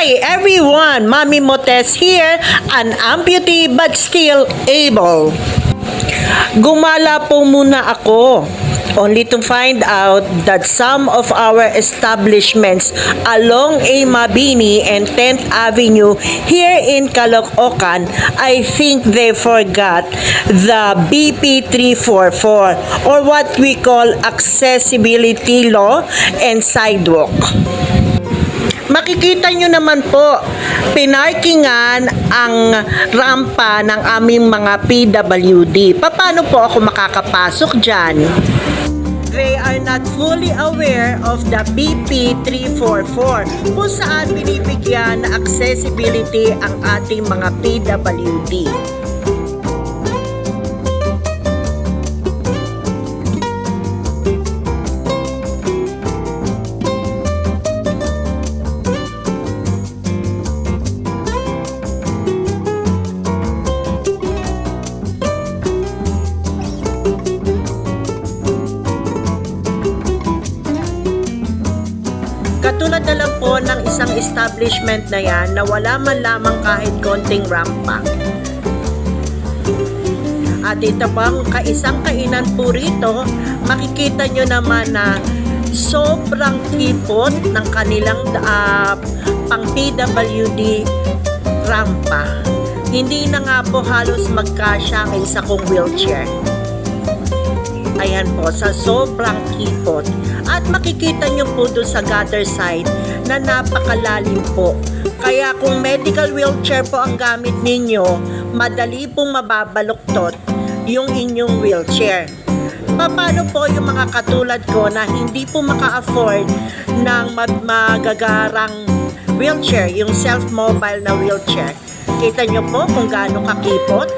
Hi everyone, Mami Motes here, an amputee but still able. Gumala po muna ako, only to find out that some of our establishments along A. Mabini and 10th Avenue here in Caloocan, I think they forgot the BP 344 or what we call accessibility law and sidewalk. Makikita nyo naman po, pinarkingan ang rampa ng aming mga PWD. Paano po ako makakapasok dyan? They are not fully aware of the BP 344 kung saan binibigyan na accessibility ang ating mga PWD. Katulad na lang po ng isang establishment na yan na wala man lamang kahit konting rampa. At ito pang isang kainan po rito, makikita nyo naman na sobrang tipot ng kanilang pang PWD rampa. Hindi na nga po halos magkasya ang isa kong wheelchair. Ayan po, sa sobrang kipot. At makikita nyo po doon sa gutter side na napakalalim po. Kaya kung medical wheelchair po ang gamit ninyo, madali pong mababaluktot yung inyong wheelchair. Paano po yung mga katulad ko na hindi po maka-afford ng magagarang wheelchair, yung self-mobile na wheelchair? Kita nyo po kung gaano kakipot.